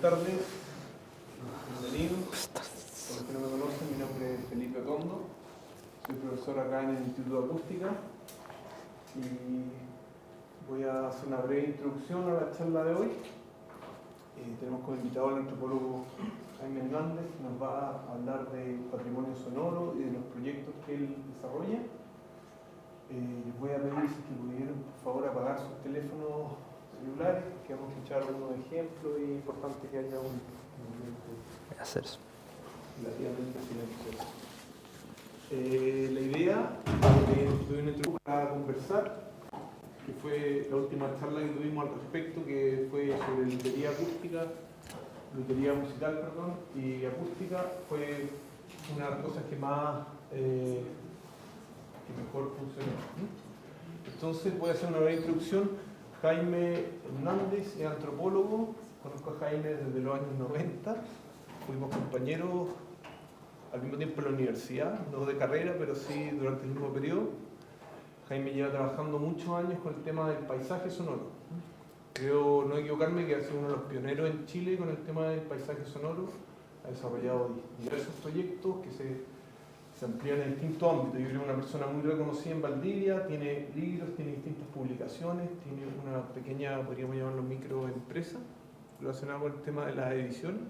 tardes, bienvenidos. Por los que no me conocen, mi nombre es Felipe Otondo, soy profesor acá en el Instituto de Acústica y voy a hacer una breve introducción a la charla de hoy. Tenemos como invitado al antropólogo Jaime Hernández, que nos va a hablar del patrimonio sonoro y de los proyectos que él desarrolla. Les voy a pedir que pudieran, por favor, apagar sus teléfonos celulares, que vamos a escuchar algunos ejemplos y es importante que haya un momento relativamente silencioso. La idea es que una introducción para conversar, que fue la última charla que tuvimos al respecto, que fue sobre lutería acústica, lutería musical, perdón, y acústica, fue una de las cosas que más que mejor funcionó. Entonces voy a hacer una breve introducción. Jaime Hernández es antropólogo, conozco a Jaime desde los años 90, fuimos compañeros al mismo tiempo en la universidad, no de carrera, pero sí durante el mismo periodo. Jaime lleva trabajando muchos años con el tema del paisaje sonoro. Creo no equivocarme que ha sido uno de los pioneros en Chile con el tema del paisaje sonoro. Ha desarrollado diversos proyectos que se amplían en distintos ámbitos. Yo creo que es una persona muy reconocida en Valdivia, tiene libros, tiene distintas publicaciones, tiene una pequeña, podríamos llamarlo microempresa, relacionada con el tema de las ediciones,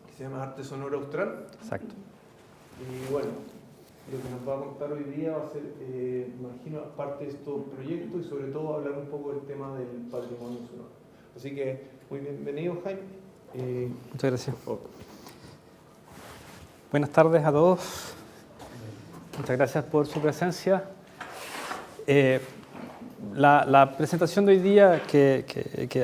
que se llama Arte Sonoro Austral. Exacto. Y bueno, lo que nos va a contar hoy día va a ser, imagino, parte de estos proyectos y sobre todo hablar un poco del tema del patrimonio sonoro. Así que, muy bienvenido, Jaime. Muchas gracias. Buenas tardes a todos. Muchas gracias por su presencia. La presentación de hoy día, que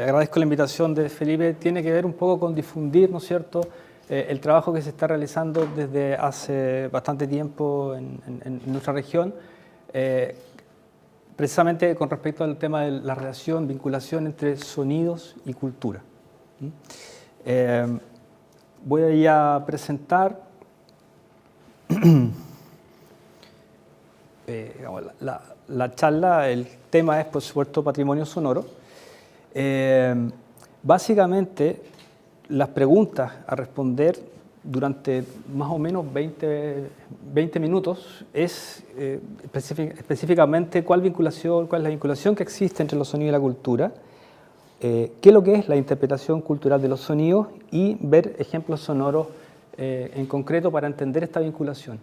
agradezco la invitación de Felipe, tiene que ver un poco con difundir, ¿no es cierto?, el trabajo que se está realizando desde hace bastante tiempo en nuestra región, precisamente con respecto al tema de la relación, vinculación entre sonidos y cultura. Voy a presentar la charla. El tema es, por supuesto, patrimonio sonoro. Básicamente, las preguntas a responder durante más o menos 20 minutos es específicamente cuál es la vinculación que existe entre los sonidos y la cultura, qué es lo que es la interpretación cultural de los sonidos y ver ejemplos sonoros en concreto para entender esta vinculación.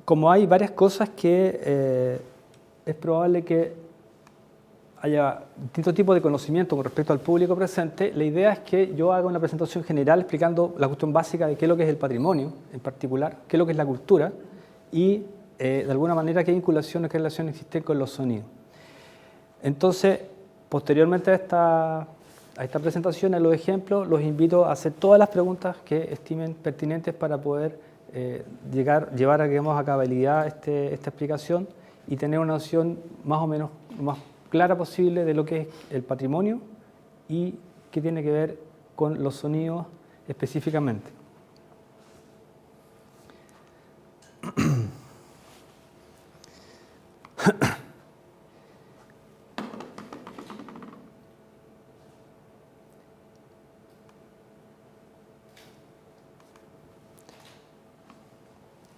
Como hay varias cosas que es probable que haya distintos tipos de conocimiento con respecto al público presente, la idea es que yo haga una presentación general explicando la cuestión básica de qué es lo que es el patrimonio en particular, qué es lo que es la cultura y de alguna manera qué vinculaciones, qué relaciones existen con los sonidos. Entonces, posteriormente a esta presentación, a los ejemplos, los invito a hacer todas las preguntas que estimen pertinentes para poder llevar a cabalidad esta explicación y tener una noción más o menos más clara posible de lo que es el patrimonio y qué tiene que ver con los sonidos específicamente.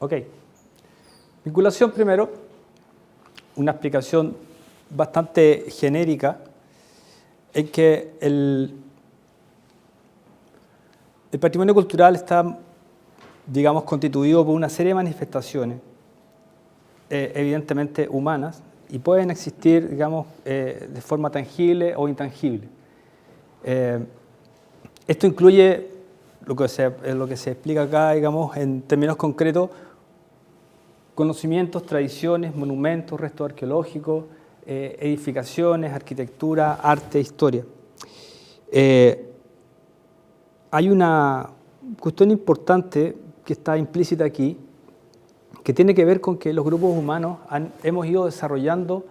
Ok, vinculación primero, una explicación bastante genérica en que el patrimonio cultural está, digamos, constituido por una serie de manifestaciones evidentemente humanas y pueden existir, digamos, de forma tangible o intangible. Esto incluye lo que se explica acá, digamos, en términos concretos, conocimientos, tradiciones, monumentos, restos arqueológicos, edificaciones, arquitectura, arte, historia. Hay una cuestión importante que está implícita aquí, que tiene que ver con que los grupos humanos hemos ido desarrollando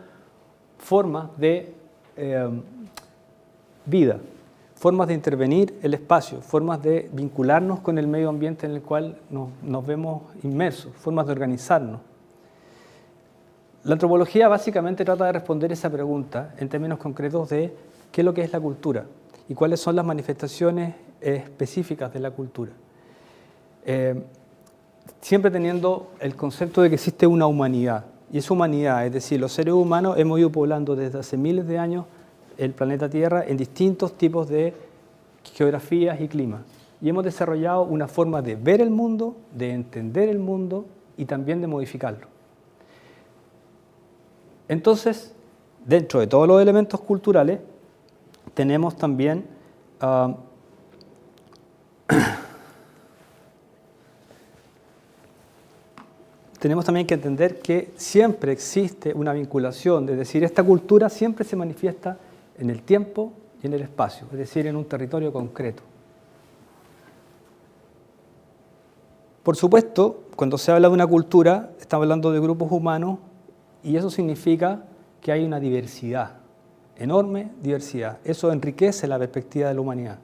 formas de vida, formas de intervenir el espacio, formas de vincularnos con el medio ambiente en el cual nos vemos inmersos, formas de organizarnos. La antropología básicamente trata de responder esa pregunta en términos concretos de qué es lo que es la cultura. y cuáles son las manifestaciones específicas de la cultura. Siempre teniendo el concepto de que existe una humanidad, y esa humanidad, es decir, los seres humanos hemos ido poblando desde hace miles de años el planeta Tierra en distintos tipos de geografías y climas, y hemos desarrollado una forma de ver el mundo, de entender el mundo y también de modificarlo. Entonces, dentro de todos los elementos culturales, tenemos también que entender que siempre existe una vinculación, es decir, esta cultura siempre se manifiesta en el tiempo y en el espacio, es decir, en un territorio concreto. Por supuesto, cuando se habla de una cultura, estamos hablando de grupos humanos y eso significa que hay una diversidad, enorme diversidad. Eso enriquece la perspectiva de la humanidad.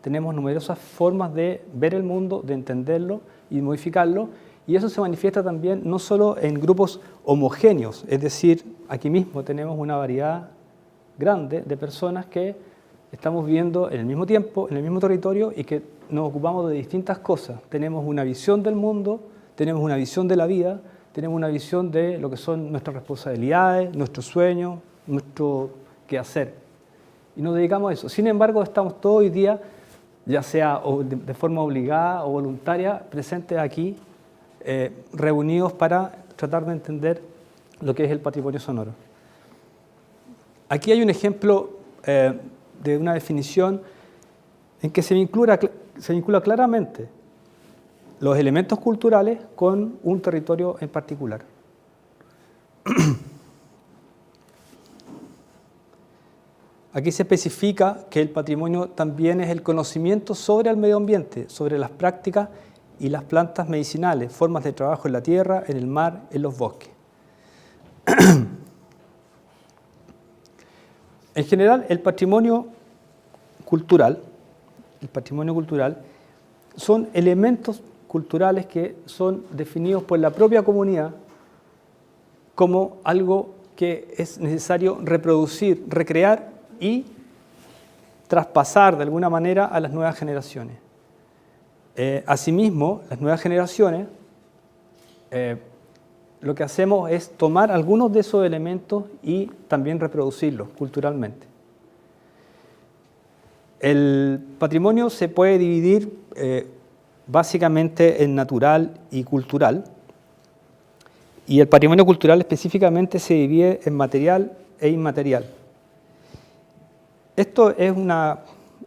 Tenemos numerosas formas de ver el mundo, de entenderlo y modificarlo, y eso se manifiesta también no solo en grupos homogéneos, es decir, aquí mismo tenemos una variedad grande de personas que estamos viviendo en el mismo tiempo, en el mismo territorio y que nos ocupamos de distintas cosas. Tenemos una visión del mundo, tenemos una visión de la vida, tenemos una visión de lo que son nuestras responsabilidades, nuestros sueños, nuestro quehacer. Y nos dedicamos a eso. Sin embargo, estamos todo hoy día, ya sea de forma obligada o voluntaria, presentes aquí, reunidos para tratar de entender lo que es el patrimonio sonoro. Aquí hay un ejemplo de una definición en que se vincula claramente los elementos culturales con un territorio en particular. Aquí se especifica que el patrimonio también es el conocimiento sobre el medio ambiente, sobre las prácticas y las plantas medicinales, formas de trabajo en la tierra, en el mar, en los bosques. En general, el patrimonio cultural son elementos culturales que son definidos por la propia comunidad como algo que es necesario reproducir, recrear y traspasar de alguna manera a las nuevas generaciones. Asimismo, las nuevas generaciones, lo que hacemos es tomar algunos de esos elementos y también reproducirlos culturalmente. El patrimonio se puede dividir básicamente en natural y cultural, y el patrimonio cultural específicamente se divide en material e inmaterial. Esto es una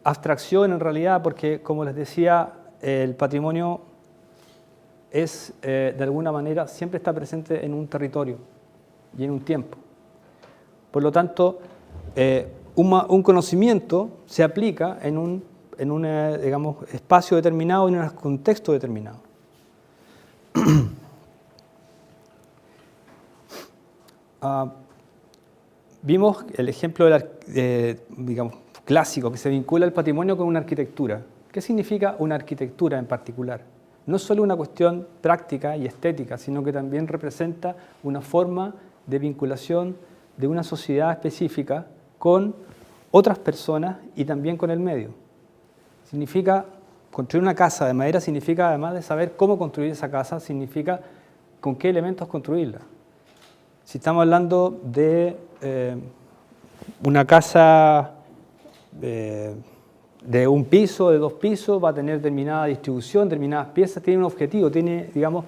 abstracción en realidad porque, como les decía, el patrimonio es, de alguna manera, siempre está presente en un territorio y en un tiempo. Por lo tanto, un conocimiento se aplica en un digamos, espacio determinado, en un contexto determinado. Vimos el ejemplo digamos, clásico, que se vincula el patrimonio con una arquitectura. ¿Qué significa una arquitectura en particular? No es solo una cuestión práctica y estética, sino que también representa una forma de vinculación de una sociedad específica con otras personas y también con el medio. Significa construir una casa de madera, significa además de saber cómo construir esa casa, significa con qué elementos construirla. Si estamos hablando de una casa de un piso, de 2 pisos, va a tener determinada distribución, determinadas piezas, tiene un objetivo, tiene, digamos,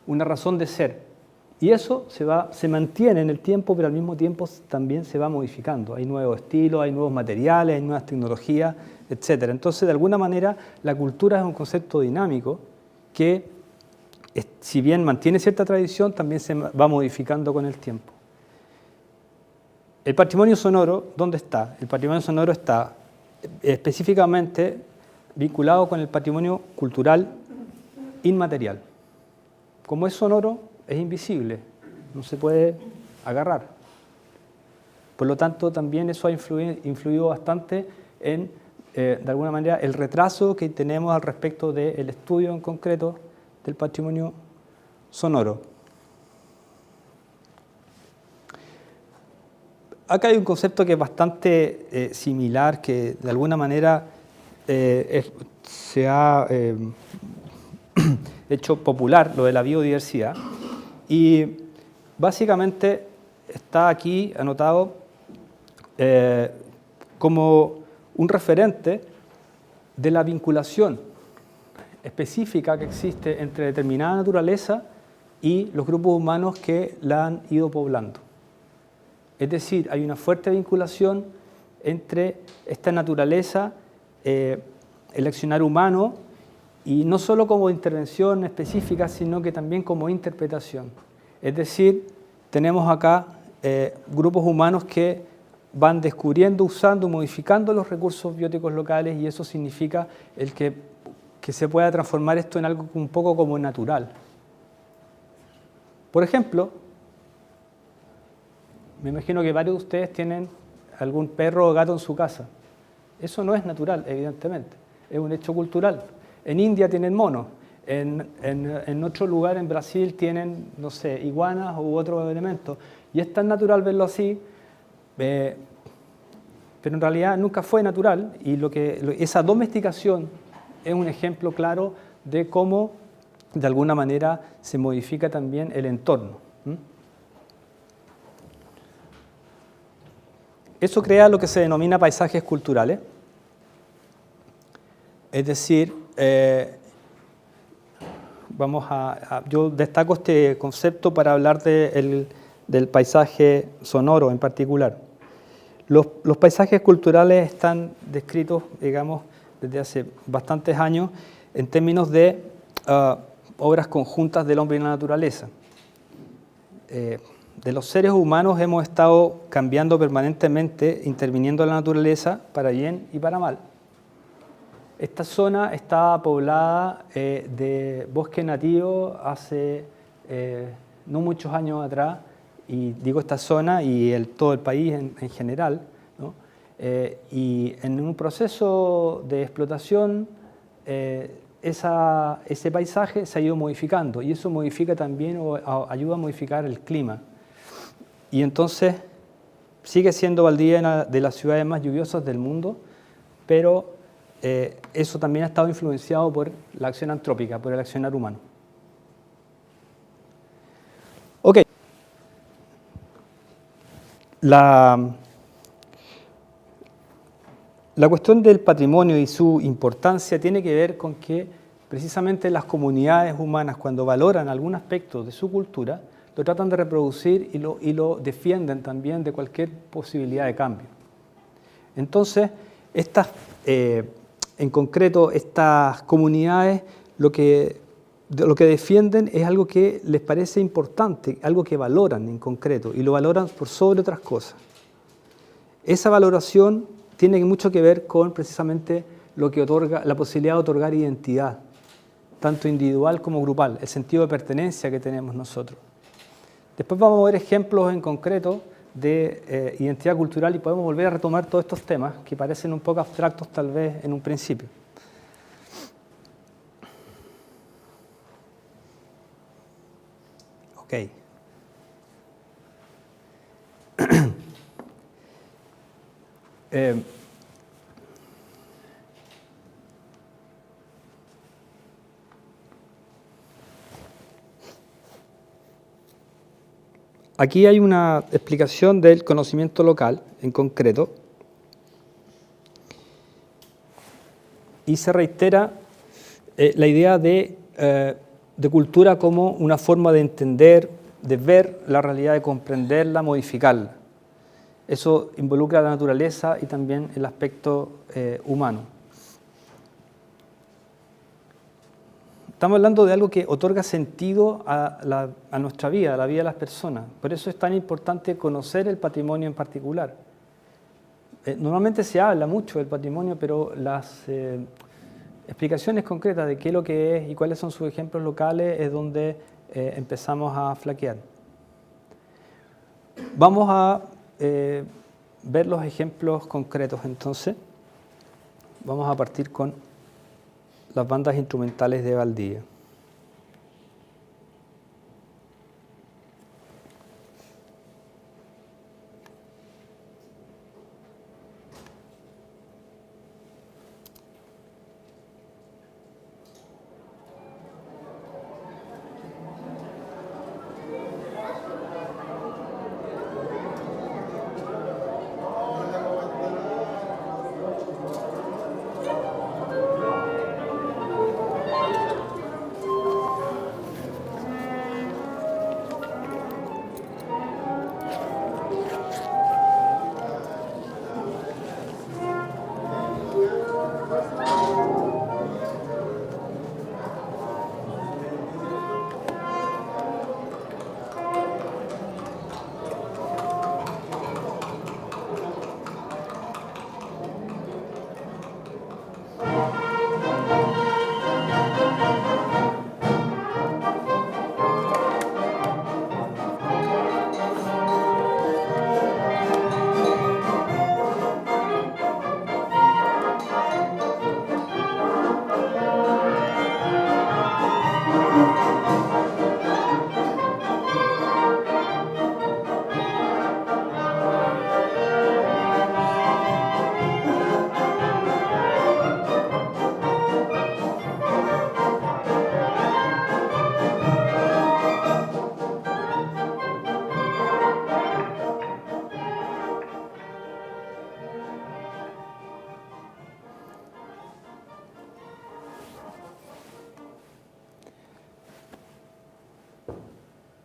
una razón de ser. Y eso se mantiene en el tiempo, pero al mismo tiempo también se va modificando. Hay nuevos estilos, hay nuevos materiales, hay nuevas tecnologías, etc. Entonces, de alguna manera, la cultura es un concepto dinámico que, si bien mantiene cierta tradición, también se va modificando con el tiempo. El patrimonio sonoro, ¿dónde está? El patrimonio sonoro está específicamente vinculado con el patrimonio cultural inmaterial. Como es sonoro, es invisible, no se puede agarrar. Por lo tanto, también eso ha influido bastante en, de alguna manera, el retraso que tenemos al respecto del estudio en concreto del patrimonio sonoro. acá hay un concepto que es bastante similar, que de alguna manera se ha hecho popular, lo de la biodiversidad. Y básicamente está aquí anotado como un referente de la vinculación específica que existe entre determinada naturaleza y los grupos humanos que la han ido poblando. Es decir, hay una fuerte vinculación entre esta naturaleza, el accionar humano, y no solo como intervención específica, sino que también como interpretación. Es decir, tenemos acá grupos humanos que van descubriendo, usando, modificando los recursos bióticos locales, y eso significa que se pueda transformar esto en algo un poco como natural. Por ejemplo, me imagino que varios de ustedes tienen algún perro o gato en su casa. Eso no es natural, evidentemente, es un hecho cultural. En India tienen monos, en otro lugar, en Brasil, tienen, no sé, iguanas u otros elementos. Y es tan natural verlo así, pero en realidad nunca fue natural, y esa domesticación es un ejemplo claro de cómo, de alguna manera, se modifica también el entorno. Eso crea lo que se denomina paisajes culturales. Es decir, yo destaco este concepto para hablar del paisaje sonoro en particular. Los paisajes culturales están descritos, digamos, desde hace bastantes años en términos de obras conjuntas del hombre y la naturaleza. De los seres humanos hemos estado cambiando permanentemente, interviniendo en la naturaleza para bien y para mal. Esta zona estaba poblada de bosque nativo hace no muchos años atrás, y digo esta zona y todo el país en general, ¿no? Y en un proceso de explotación ese paisaje se ha ido modificando, y eso modifica también o ayuda a modificar el clima. Y entonces sigue siendo Valdivia una de las ciudades más lluviosas del mundo, pero eso también ha estado influenciado por la acción antrópica, por el accionar humano. Ok. La cuestión del patrimonio y su importancia tiene que ver con que precisamente las comunidades humanas, cuando valoran algún aspecto de su cultura, lo tratan de reproducir y lo defienden también de cualquier posibilidad de cambio. Entonces, en concreto, estas comunidades lo que defienden es algo que les parece importante, algo que valoran en concreto, y lo valoran por sobre otras cosas. Esa valoración tiene mucho que ver con precisamente lo que otorga la posibilidad de otorgar identidad, tanto individual como grupal, el sentido de pertenencia que tenemos nosotros. Después vamos a ver ejemplos en concreto de identidad cultural, y podemos volver a retomar todos estos temas que parecen un poco abstractos tal vez en un principio. Ok. Aquí hay una explicación del conocimiento local, en concreto, y se reitera la idea de cultura como una forma de entender, de ver la realidad, de comprenderla, modificarla. Eso involucra la naturaleza y también el aspecto humano. Estamos hablando de algo que otorga sentido a nuestra vida, a la vida de las personas. Por eso es tan importante conocer el patrimonio en particular. Normalmente se habla mucho del patrimonio, pero las explicaciones concretas de qué es lo que es y cuáles son sus ejemplos locales es donde empezamos a flaquear. Vamos a ver los ejemplos concretos entonces. Vamos a partir con las bandas instrumentales de Valdivia.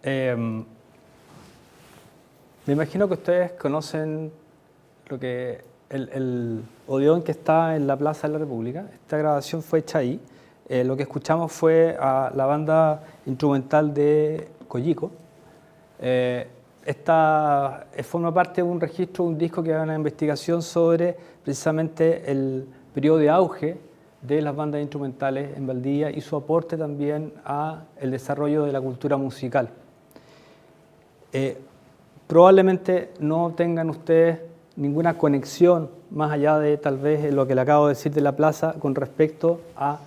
Me imagino que ustedes conocen lo que el Odeón que está en la Plaza de la República. Esta grabación fue hecha ahí. Lo que escuchamos fue a la banda instrumental de Coyico. Esta forma parte de un registro, un disco que haga una investigación sobre precisamente el periodo de auge de las bandas instrumentales en Valdivia y su aporte también al desarrollo de la cultura musical. Probablemente no tengan ustedes ninguna conexión más allá de tal vez lo que le acabo de decir de la plaza con respecto a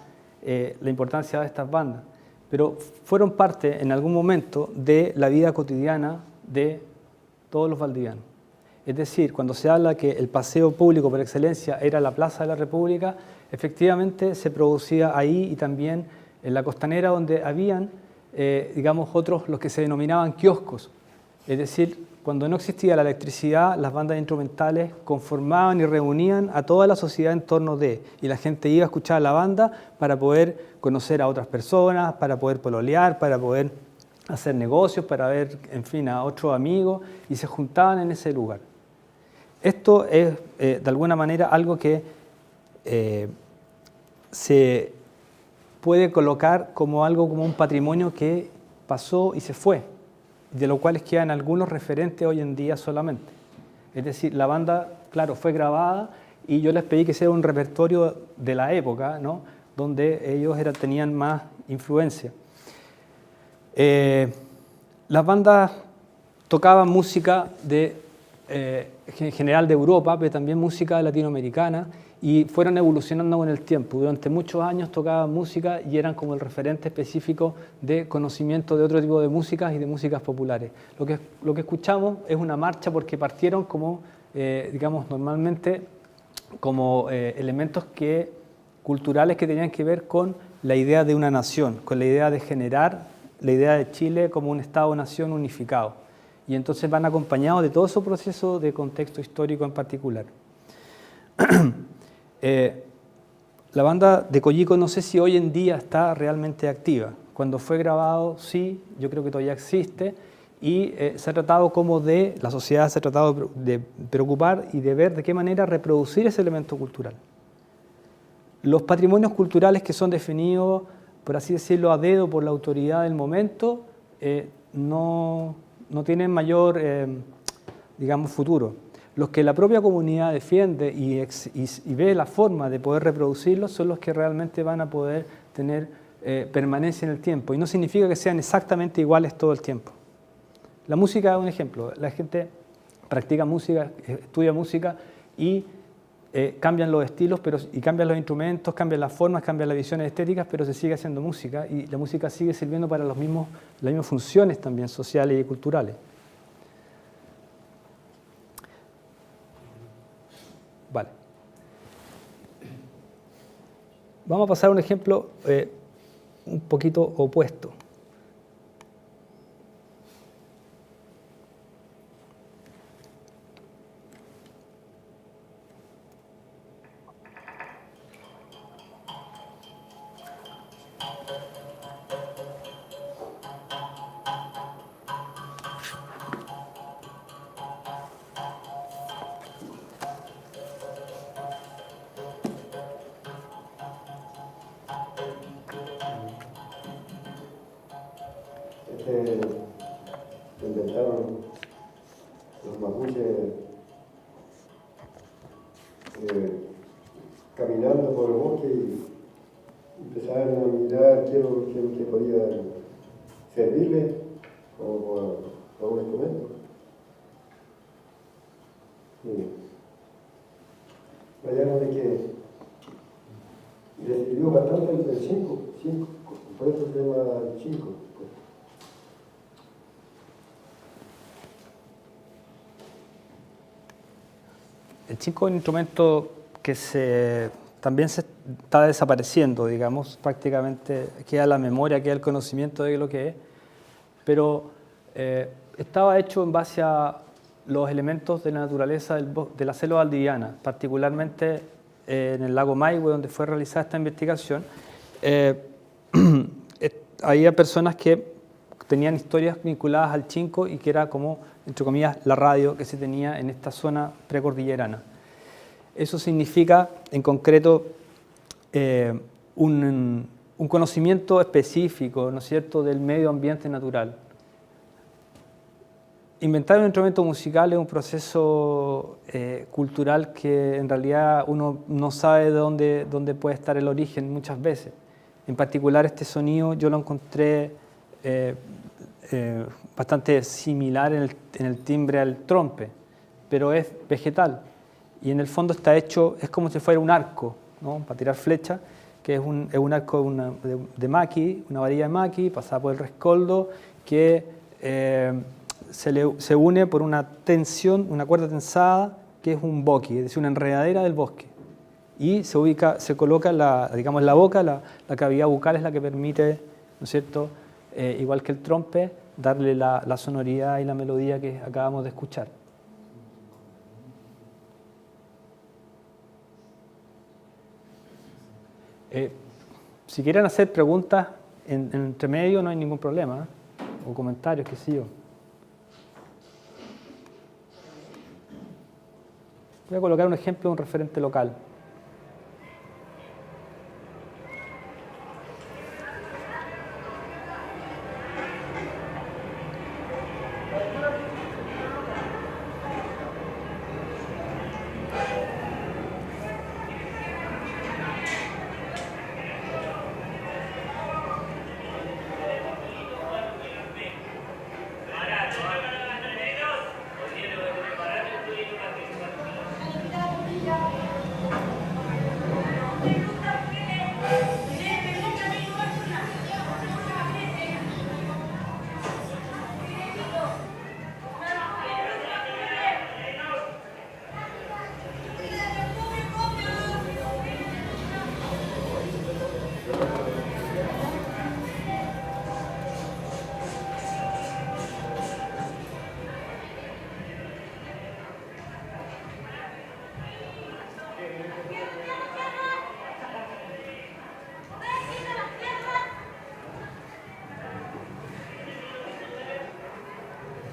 la importancia de estas bandas, pero fueron parte en algún momento de la vida cotidiana de todos los valdivianos. Es decir, cuando se habla que el paseo público por excelencia era la Plaza de la República, efectivamente se producía ahí y también en la costanera donde habían, digamos, otros, los que se denominaban kioscos. Es decir, cuando no existía la electricidad, las bandas instrumentales conformaban y reunían a toda la sociedad en torno de, y la gente iba a escuchar a la banda para poder conocer a otras personas, para poder pololear, para poder hacer negocios, para ver, en fin, a otros amigos, y se juntaban en ese lugar. Esto es, de alguna manera, algo que se puede colocar como algo, como un patrimonio que pasó y se fue, de lo cual quedan algunos referentes hoy en día solamente. Es decir, la banda, claro, fue grabada y yo les pedí que sea un repertorio de la época, ¿no?, donde ellos tenían más influencia. Las bandas tocaban música en general de Europa, pero también música latinoamericana, y fueron evolucionando con el tiempo. Durante muchos años tocaban música y eran como el referente específico de conocimiento de otro tipo de músicas y de músicas populares. Lo que escuchamos es una marcha porque partieron como, digamos, normalmente como elementos culturales que tenían que ver con la idea de una nación, con la idea de generar la idea de Chile como un Estado-nación unificado. Y entonces van acompañados de todo ese proceso de contexto histórico en particular. La banda de Coyico no sé si hoy en día está realmente activa. Cuando fue grabado, sí, yo creo que todavía existe, y se ha tratado como la sociedad se ha tratado de preocupar y de ver de qué manera reproducir ese elemento cultural. Los patrimonios culturales que son definidos, por así decirlo, a dedo por la autoridad del momento, no tienen mayor, digamos, futuro. Los que la propia comunidad defiende y ve la forma de poder reproducirlos son los que realmente van a poder tener permanencia en el tiempo. Y no significa que sean exactamente iguales todo el tiempo. La música es un ejemplo. La gente practica música, estudia música y cambian los estilos y cambian los instrumentos, cambian las formas, cambian las visiones estéticas, pero se sigue haciendo música y la música sigue sirviendo para las mismas funciones también sociales y culturales. Vale. Vamos a pasar a un ejemplo un poquito opuesto. Se inventaron los mapuches caminando por el bosque y empezaron a mirar qué podía servirle como un instrumento. Y hallaron de que le sirvió bastante el 5, por eso se llama 5. El chinco es un instrumento que también se está desapareciendo, digamos, prácticamente queda la memoria, queda el conocimiento de lo que es, pero estaba hecho en base a los elementos de la naturaleza de la selva valdiviana, particularmente en el lago Maihue, donde fue realizada esta investigación. Había personas que tenían historias vinculadas al Chinco y que era como, entre comillas, la radio que se tenía en esta zona precordillerana. Eso significa, en concreto, un conocimiento específico, ¿no es cierto?, del medio ambiente natural. Inventar un instrumento musical es un proceso cultural que en realidad uno no sabe de dónde puede estar el origen muchas veces. En particular este sonido yo lo encontré bastante similar en el timbre al trompe, pero es vegetal y en el fondo está hecho, es como si fuera un arco, ¿no?, para tirar flechas, que es un arco de maqui, una varilla de maqui pasada por el rescoldo que se une por una tensión, una cuerda tensada que es un boqui, es decir, una enredadera del bosque. Y se coloca digamos, en la boca, la cavidad bucal es la que permite, ¿no es cierto?, igual que el trompe, darle la sonoridad y la melodía que acabamos de escuchar. Si quieren hacer preguntas en entre medio no hay ningún problema, ¿eh? O comentarios, qué sé yo. Voy a colocar un ejemplo de un referente local.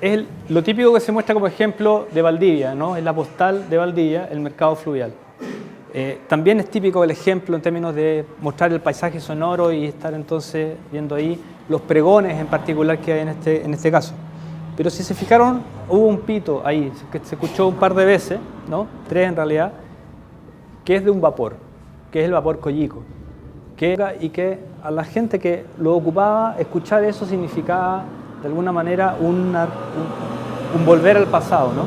Es lo típico que se muestra como ejemplo de Valdivia, ¿no? Es la postal de Valdivia, el mercado fluvial. También es típico el ejemplo en términos de mostrar el paisaje sonoro y estar entonces viendo ahí los pregones en particular que hay en este caso. Pero si se fijaron, hubo un pito ahí, que se escuchó un par de veces, ¿no? 3 en realidad, que es de un vapor, que es el vapor Coyico. Y que a la gente que lo ocupaba, escuchar eso significaba de alguna manera un volver al pasado, ¿no?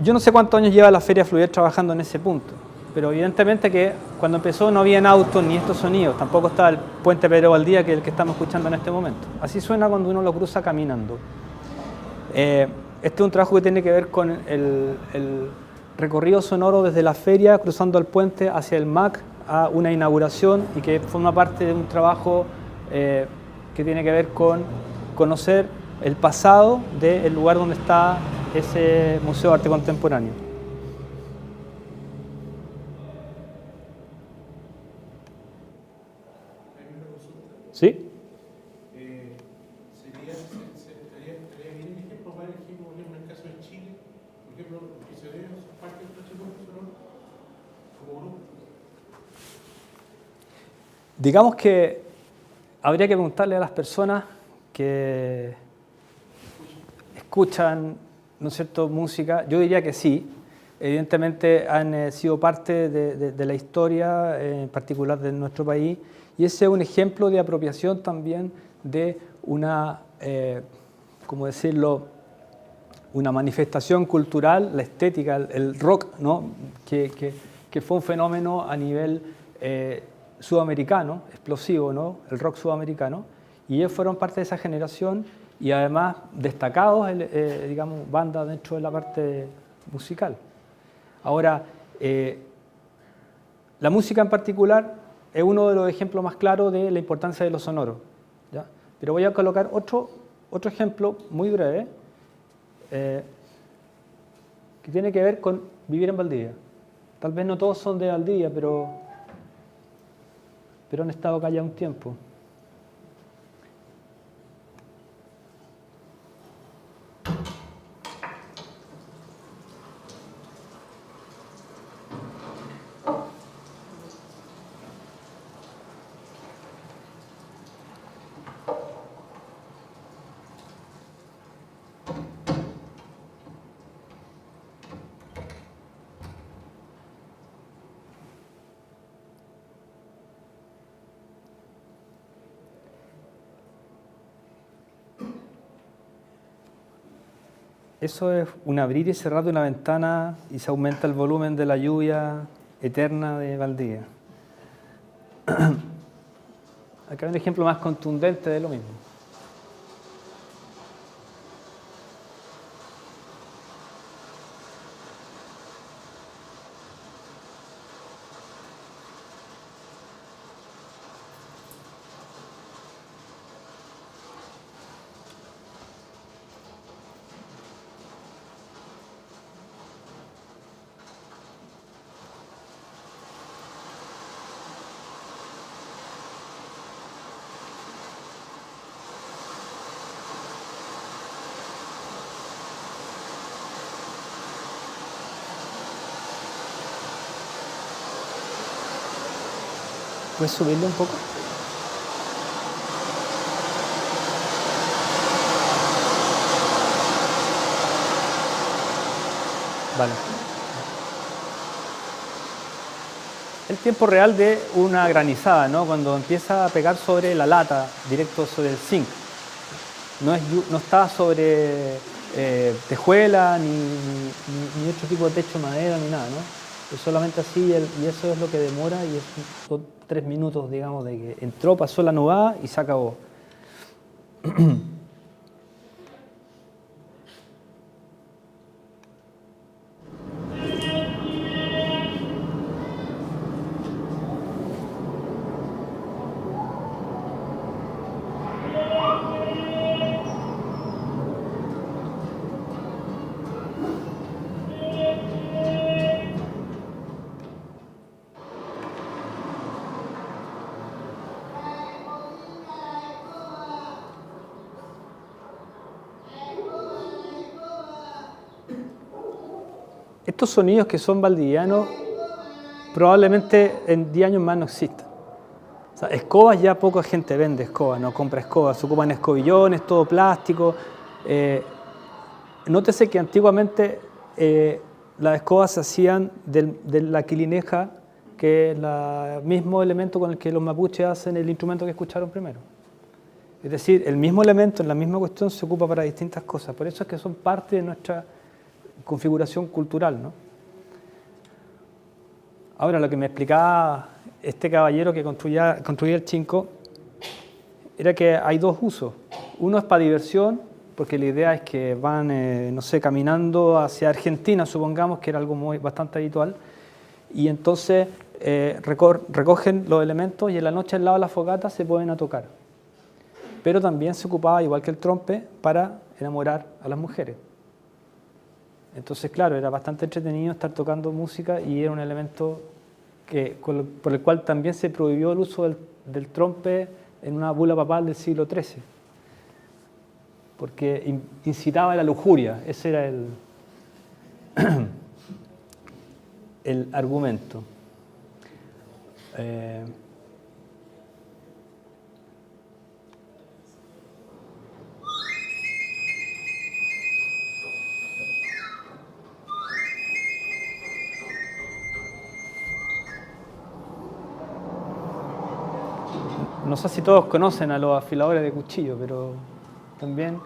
Yo no sé cuántos años lleva la Feria Fluvial trabajando en ese punto, pero evidentemente que cuando empezó no habían autos ni estos sonidos, tampoco estaba el puente Pedro Valdía, que es el que estamos escuchando en este momento. Así suena cuando uno lo cruza caminando. Este es un trabajo que tiene que ver con el recorrido sonoro desde la feria, cruzando el puente hacia el MAC, a una inauguración y que forma parte de un trabajo que tiene que ver con conocer el pasado del lugar donde está ese Museo de Arte Contemporáneo. ¿Sí? ¿Sería bien el ejemplo para elegir, por ejemplo, en el caso de Chile, por ejemplo, que se debe a parte del presupuesto sonoro como grupo? Digamos que habría que preguntarle a las personas que escuchan, ¿no es cierto?, música. Yo diría que sí. Evidentemente han sido parte de la historia, en particular de nuestro país, y ese es un ejemplo de apropiación también de una, ¿cómo decirlo?, una manifestación cultural, la estética, el rock, ¿no?, que fue un fenómeno a nivel sudamericano, explosivo, ¿no?, el rock sudamericano, y ellos fueron parte de esa generación y además destacados, digamos, bandas dentro de la parte musical. Ahora, la música en particular es uno de los ejemplos más claros de la importancia de lo sonoro, ¿ya? Pero voy a colocar otro ejemplo muy breve que tiene que ver con vivir en Valdivia. Tal vez no todos son de Valdivia, pero han estado acá ya un tiempo. Eso es un abrir y cerrar de una ventana y se aumenta el volumen de la lluvia eterna de Valdivia. Acá hay un ejemplo más contundente de lo mismo. ¿Puedes subirle un poco? Vale. El tiempo real de una granizada, ¿no? Cuando empieza a pegar sobre la lata, directo sobre el zinc. No está sobre tejuela, ni otro tipo de techo de madera, ni nada, ¿no? Es solamente así y eso es lo que demora y son 3 minutos, digamos, de que entró, pasó la nubada y se acabó. Estos sonidos que son valdivianos probablemente en 10 años más no existan. O sea, escobas ya poca gente vende escobas, no compra escobas, se ocupan escobillones, todo plástico. Nótese que antiguamente las escobas se hacían de la quilineja, que es el mismo elemento con el que los mapuches hacen el instrumento que escucharon primero. Es decir, el mismo elemento, en la misma cuestión, se ocupa para distintas cosas. Por eso es que son parte de nuestra configuración cultural, ¿no? Ahora, lo que me explicaba este caballero que construía el Chinco era que hay 2 usos. Uno es para diversión, porque la idea es que van, no sé, caminando hacia Argentina, supongamos, que era algo bastante habitual, y entonces recogen los elementos y en la noche al lado de la fogata se pueden a tocar. Pero también se ocupaba, igual que el trompe, para enamorar a las mujeres. Entonces, claro, era bastante entretenido estar tocando música y era un elemento por el cual también se prohibió el uso del trompe en una bula papal del siglo XIII, porque incitaba a la lujuria, ese era el argumento. No sé si todos conocen a los afiladores de cuchillo, pero también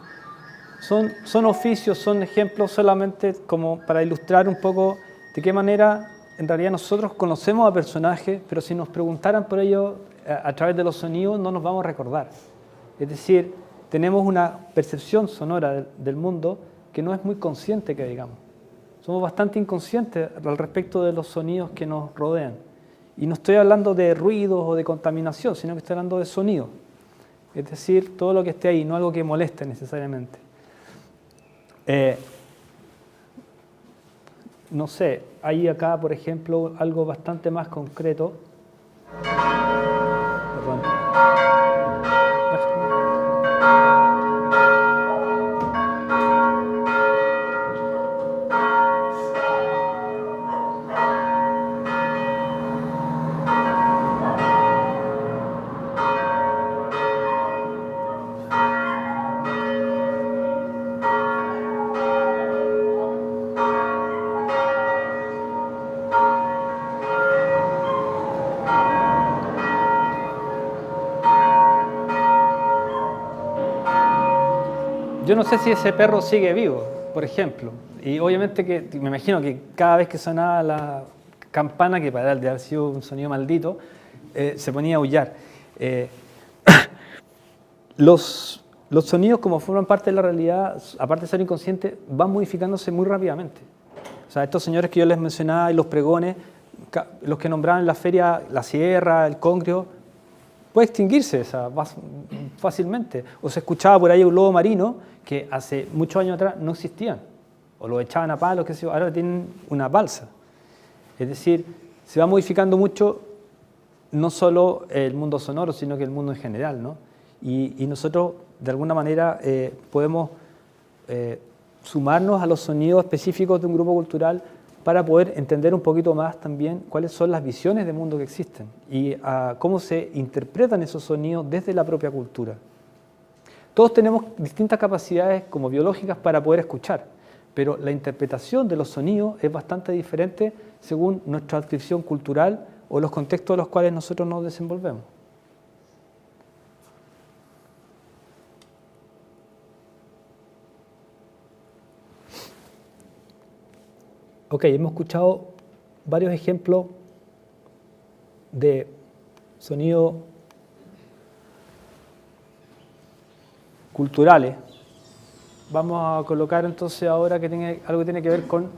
son oficios, son ejemplos solamente como para ilustrar un poco de qué manera en realidad nosotros conocemos a personajes, pero si nos preguntaran por ellos a través de los sonidos no nos vamos a recordar. Es decir, tenemos una percepción sonora del mundo que no es muy consciente, que digamos. Somos bastante inconscientes al respecto de los sonidos que nos rodean. Y no estoy hablando de ruidos o de contaminación, sino que estoy hablando de sonido. Es decir, todo lo que esté ahí, no algo que moleste necesariamente. No sé, hay acá, por ejemplo, algo bastante más concreto. Perdón. Yo no sé si ese perro sigue vivo, por ejemplo. Y obviamente que me imagino que cada vez que sonaba la campana, que para él de haber sido un sonido maldito, se ponía a aullar. Los sonidos, como forman parte de la realidad, aparte de ser inconscientes, van modificándose muy rápidamente. O sea, estos señores que yo les mencionaba y los pregones, los que nombraban en la feria la sierra, el congrio, puede extinguirse fácilmente. O se escuchaba por ahí un lobo marino que hace muchos años atrás no existían. O lo echaban a palos, ahora tienen una balsa. Es decir, se va modificando mucho no solo el mundo sonoro, sino que el mundo en general, ¿no? Y nosotros, de alguna manera, podemos sumarnos a los sonidos específicos de un grupo cultural para poder entender un poquito más también cuáles son las visiones de mundo que existen y cómo se interpretan esos sonidos desde la propia cultura. Todos tenemos distintas capacidades como biológicas para poder escuchar, pero la interpretación de los sonidos es bastante diferente según nuestra adscripción cultural o los contextos en los cuales nosotros nos desenvolvemos. Ok, hemos escuchado varios ejemplos de sonidos culturales. Vamos a colocar entonces ahora que algo que tiene que ver con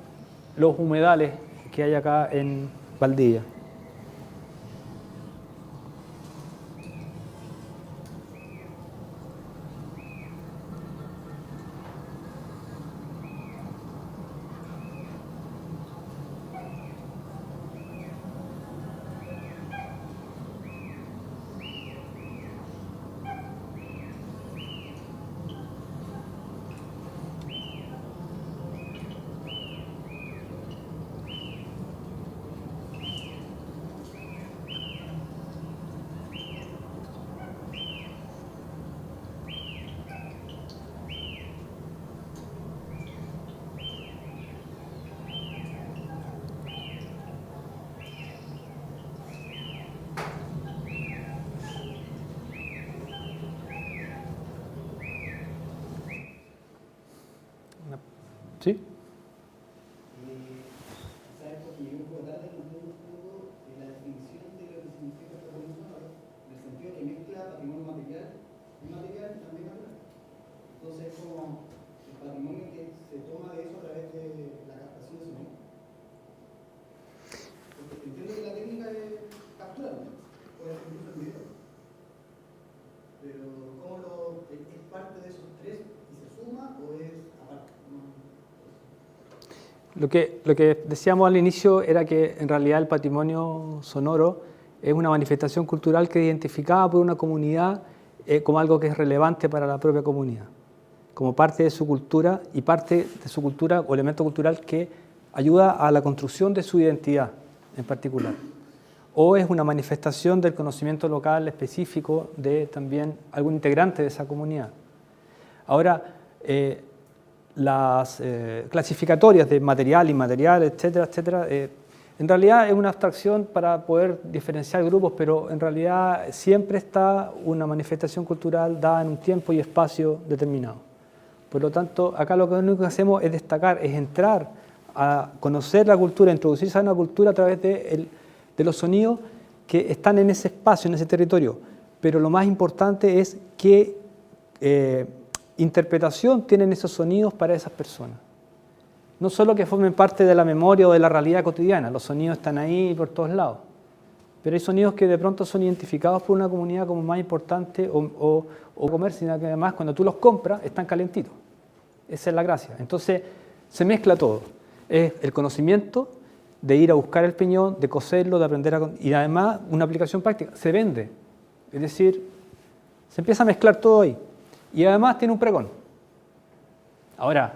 los humedales que hay acá en Valdivia. ¿Sí? ¿Sabes? Porque yo un poco tarde entiendo un poco la definición de lo que significa el patrimonio sonoro, en el sentido que mezcla patrimonio material y material y también natural. Entonces es como el patrimonio que se toma de eso a través de la captación de sonido. Porque entiendo que la técnica es capturar, ¿no? Puede ser incluso el video. Pero ¿cómo es parte de esos tres y se suma o es aparte? ¿No? Lo que decíamos al inicio era que en realidad el patrimonio sonoro es una manifestación cultural que es identificada por una comunidad como algo que es relevante para la propia comunidad, como parte de su cultura y parte de su cultura o elemento cultural que ayuda a la construcción de su identidad en particular. O es una manifestación del conocimiento local específico de también algún integrante de esa comunidad. Ahora, las clasificatorias de material, inmaterial, etcétera, etcétera, en realidad es una abstracción para poder diferenciar grupos, pero en realidad siempre está una manifestación cultural dada en un tiempo y espacio determinado. Por lo tanto, acá lo único que hacemos es destacar, es entrar a conocer la cultura, introducirse a una cultura a través de los sonidos que están en ese espacio, en ese territorio. Pero lo más importante es qué interpretación tienen esos sonidos para esas personas. No solo que formen parte de la memoria o de la realidad cotidiana, los sonidos están ahí por todos lados, pero hay sonidos que de pronto son identificados por una comunidad como más importante o comer, sino que además cuando tú los compras están calentitos. Esa es la gracia. Entonces se mezcla todo. Es el conocimiento de ir a buscar el piñón, de coserlo, de aprender a... Y además una aplicación práctica, se vende. Es decir, se empieza a mezclar todo ahí. Y además tiene un pregón. Ahora,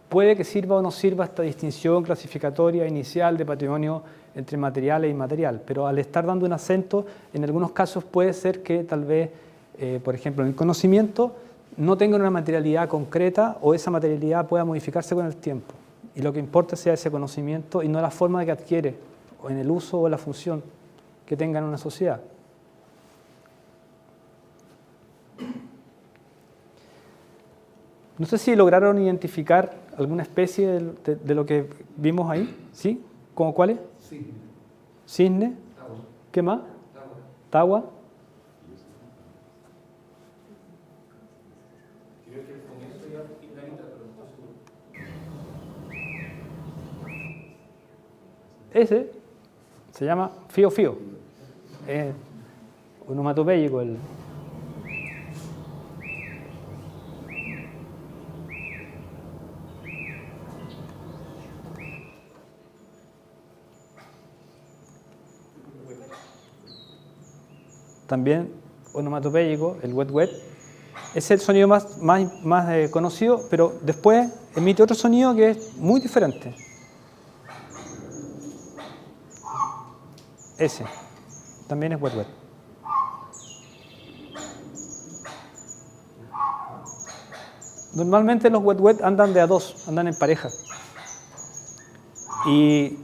puede que sirva o no sirva esta distinción clasificatoria inicial de patrimonio entre material e inmaterial, pero al estar dando un acento, en algunos casos puede ser que tal vez, por ejemplo, en el conocimiento no tenga una materialidad concreta o esa materialidad pueda modificarse con el tiempo. Y lo que importa sea ese conocimiento y no la forma que adquiere, o en el uso o la función que tenga en una sociedad. No sé si lograron identificar alguna especie de lo que vimos ahí, ¿sí? ¿Cómo cuáles? Sí. Cisne. ¿Qué más? Tagua. Creo que con eso ya finaliza, pero no estoy seguro. Ese se llama fío fío. Es onomatopéyico el... También onomatopéyico, el wet wet. Es el sonido más conocido, pero después emite otro sonido que es muy diferente. Ese también es wet wet. Normalmente los wet wet andan de a dos, andan en pareja. Y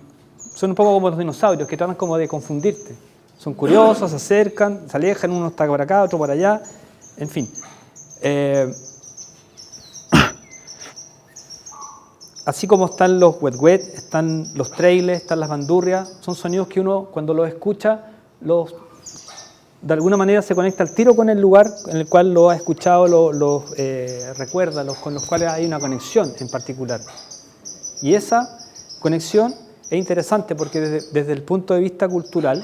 son un poco como los dinosaurios, que tratan como de confundirte. Son curiosos, se acercan, se alejan, uno está por acá, otro por allá, en fin. Así como están los wet wet, están los trailes, están las bandurrias, son sonidos que uno cuando los escucha, de alguna manera se conecta al tiro con el lugar en el cual lo ha escuchado, los recuerda, con los cuales hay una conexión en particular. Y esa conexión es interesante porque desde el punto de vista cultural,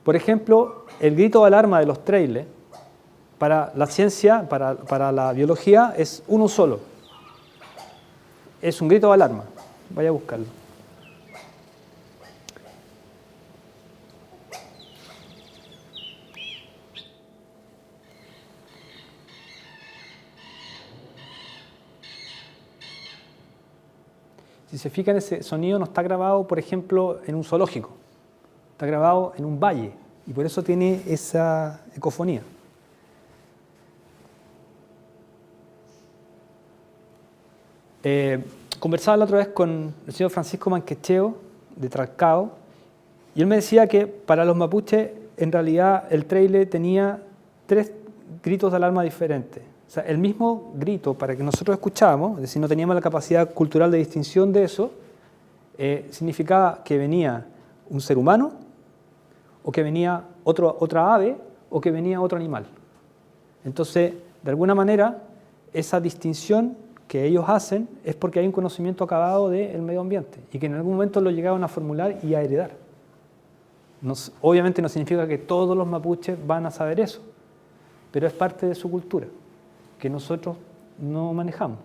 por ejemplo, el grito de alarma de los trailes, para la ciencia, para la biología, es uno solo. Es un grito de alarma. Vaya a buscarlo. Si se fijan, ese sonido no está grabado, por ejemplo, en un zoológico. Está grabado en un valle y por eso tiene esa ecofonía. Conversaba la otra vez con el señor Francisco Manquecheo de Tralcao y él me decía que para los mapuches en realidad el traile tenía 3 gritos de alarma diferentes. O sea, el mismo grito para que nosotros escuchábamos, es decir, no teníamos la capacidad cultural de distinción de eso, significaba que venía un ser humano, o que venía otra ave, o que venía otro animal. Entonces, de alguna manera, esa distinción que ellos hacen es porque hay un conocimiento acabado del medio ambiente y que en algún momento lo llegaron a formular y a heredar. Obviamente no significa que todos los mapuches van a saber eso, pero es parte de su cultura, que nosotros no manejamos.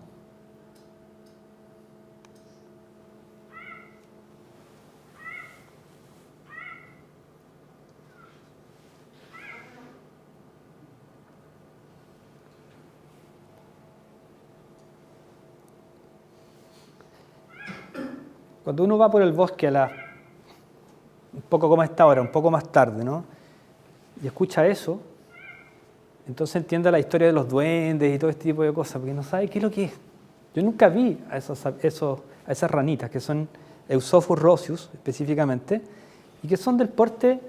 Cuando uno va por el bosque un poco como a esta hora, un poco más tarde, ¿no? Y escucha eso, entonces entiende la historia de los duendes y todo este tipo de cosas, porque no sabe qué es lo que es. Yo nunca vi a esas ranitas, que son Eusophus rosius específicamente, y que son del porte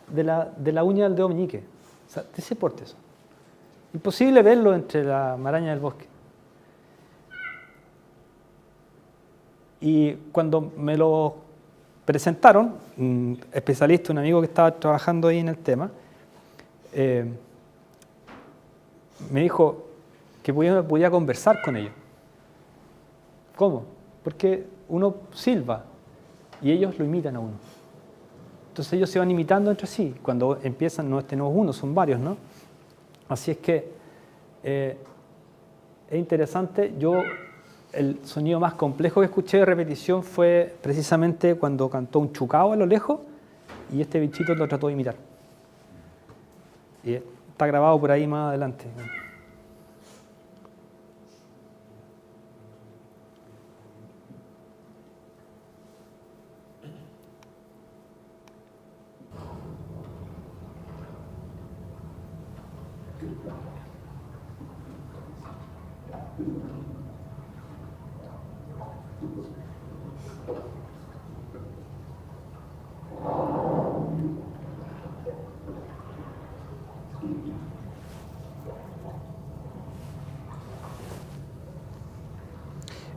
de la uña del dedo meñique. O sea, de ese porte son. Imposible verlo entre la maraña del bosque. Y cuando me lo presentaron, un especialista, un amigo que estaba trabajando ahí en el tema, me dijo que podía conversar con ellos. ¿Cómo? Porque uno silba y ellos lo imitan a uno. Entonces ellos se van imitando entre sí. Cuando empiezan, no es uno, son varios, ¿no? Así es que es interesante. El sonido más complejo que escuché de repetición fue precisamente cuando cantó un chucao a lo lejos y este bichito lo trató de imitar. Y está grabado por ahí más adelante.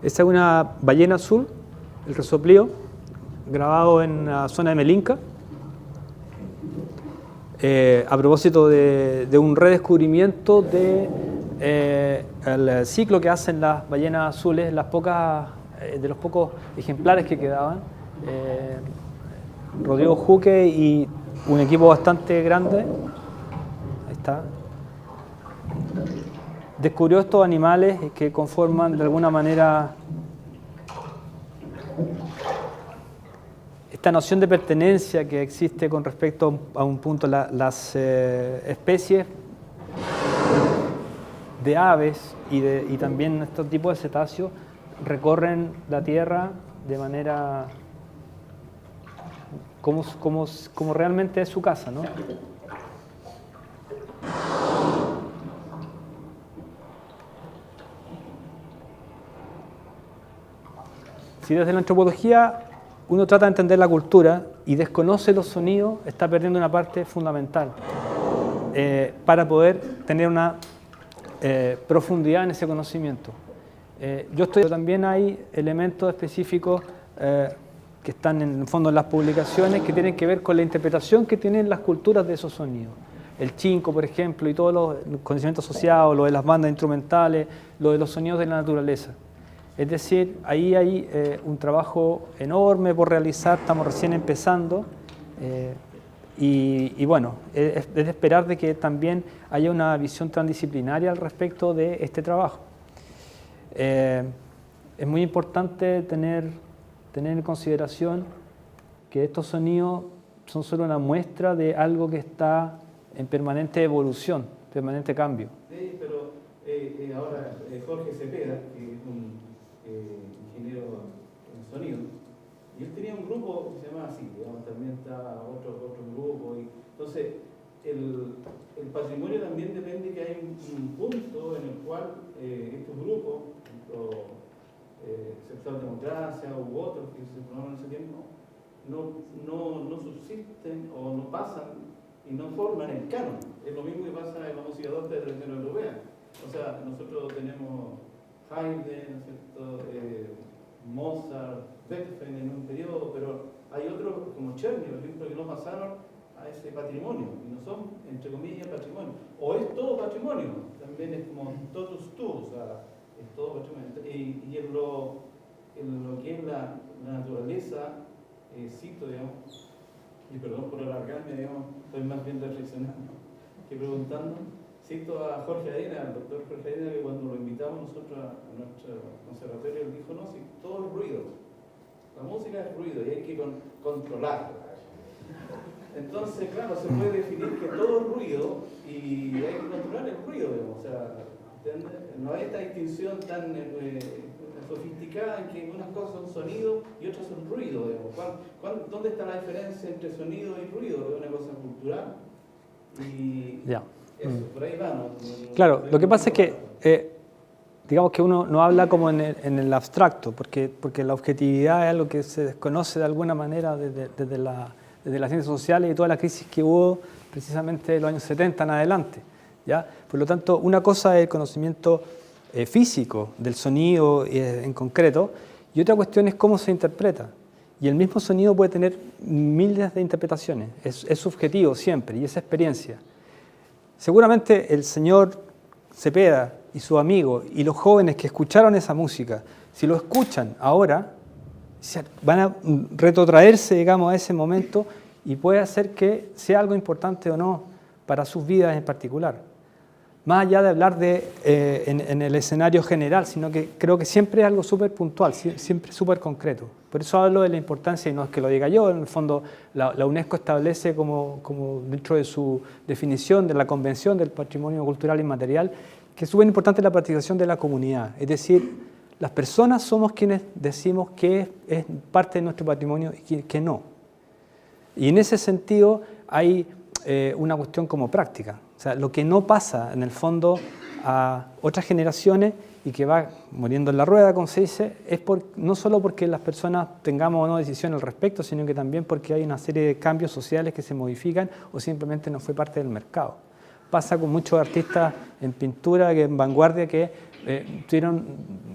Esta es una ballena azul, el resoplío, grabado en la zona de Melinca. A propósito de un redescubrimiento del ciclo que hacen las ballenas azules, de los pocos ejemplares que quedaban. Rodrigo Juque y un equipo bastante grande, ahí está, descubrió estos animales que conforman de alguna manera esta noción de pertenencia que existe con respecto a un punto. Las especies de aves y también estos tipos de cetáceos recorren la Tierra de manera como realmente es su casa, ¿no? Si desde la antropología uno trata de entender la cultura y desconoce los sonidos, está perdiendo una parte fundamental para poder tener una profundidad en ese conocimiento. Pero también hay elementos específicos que están en el fondo en las publicaciones que tienen que ver con la interpretación que tienen las culturas de esos sonidos. El chinco, por ejemplo, y todos los conocimientos asociados, lo de las bandas instrumentales, lo de los sonidos de la naturaleza. Es decir, ahí hay un trabajo enorme por realizar, estamos recién empezando y bueno, es de esperar de que también haya una visión transdisciplinaria al respecto de este trabajo. Es muy importante tener en consideración que estos sonidos son solo una muestra de algo que está en permanente evolución, permanente cambio. Sí, pero ahora Jorge Cepeda, que es un ingeniero en sonido, y él tenía un grupo que se llamaba así, digamos, también está otro grupo, y entonces el patrimonio también depende que hay un punto en el cual estos grupos, Sector Democracia u otros que se formaron en ese tiempo, no subsisten o no pasan y no forman el canon. Es lo mismo que pasa en la música docta de tradición europea. O sea, nosotros tenemos Haydn, ¿cierto? Mozart, Beethoven en un periodo, pero hay otros como Czerny, por ejemplo, que no pasaron a ese patrimonio y no son, entre comillas, patrimonio. O es todo patrimonio, también es como totus tu, o sea, es todo patrimonio. Y en lo que es la naturaleza, cito, digamos, y perdón por alargarme, digamos, estoy más bien reflexionando que preguntando. Cito a Jorge Arena, al doctor Jorge Arena, que cuando lo invitamos nosotros a nuestro conservatorio, él dijo, no, si todo es ruido, la música es ruido y hay que controlarla. Entonces, claro, se puede definir que todo es ruido y hay que controlar el ruido, digamos, o sea, ¿entiendes? No hay esta distinción tan sofisticada en que unas cosas son sonido y otras son ruido, digamos. ¿Dónde está la diferencia entre sonido y ruido? Es una cosa cultural y... Ya. Eso, por ahí va, ¿no? Claro, lo que pasa es que, digamos que uno no habla como en el abstracto, porque la objetividad es algo que se desconoce de alguna manera desde las ciencias sociales y toda la crisis que hubo precisamente de los años 70 en adelante, ¿ya? Por lo tanto, una cosa es el conocimiento físico del sonido en concreto, y otra cuestión es cómo se interpreta. Y el mismo sonido puede tener miles de interpretaciones, es subjetivo siempre, y esa experiencia. Seguramente el señor Cepeda y su amigo y los jóvenes que escucharon esa música, si lo escuchan ahora, van a retrotraerse, digamos, a ese momento y puede hacer que sea algo importante o no para sus vidas en particular. Más allá de hablar en el escenario general, sino que creo que siempre es algo súper puntual, siempre súper concreto. Por eso hablo de la importancia, y no es que lo diga yo, en el fondo la UNESCO establece como dentro de su definición de la Convención del Patrimonio Cultural Inmaterial, que es súper importante la participación de la comunidad. Es decir, las personas somos quienes decimos que es parte de nuestro patrimonio y que no. Y en ese sentido hay una cuestión como práctica. O sea, lo que no pasa en el fondo a otras generaciones y que va muriendo en la rueda, como se dice, es no solo porque las personas tengamos o no decisión al respecto, sino que también porque hay una serie de cambios sociales que se modifican o simplemente no fue parte del mercado. Pasa con muchos artistas en pintura, en vanguardia, que tuvieron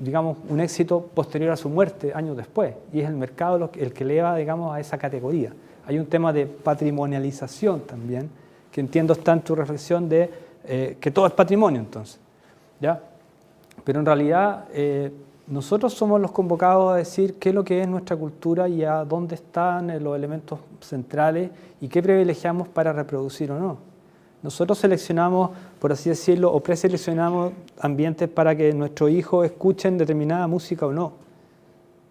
digamos, un éxito posterior a su muerte, años después, y es el mercado el que eleva, digamos, a esa categoría. Hay un tema de patrimonialización también, que entiendo está en tu reflexión de que todo es patrimonio entonces, ¿ya? Pero en realidad nosotros somos los convocados a decir qué es lo que es nuestra cultura y a dónde están los elementos centrales y qué privilegiamos para reproducir o no. Nosotros seleccionamos, por así decirlo, o preseleccionamos ambientes para que nuestros hijos escuchen determinada música o no.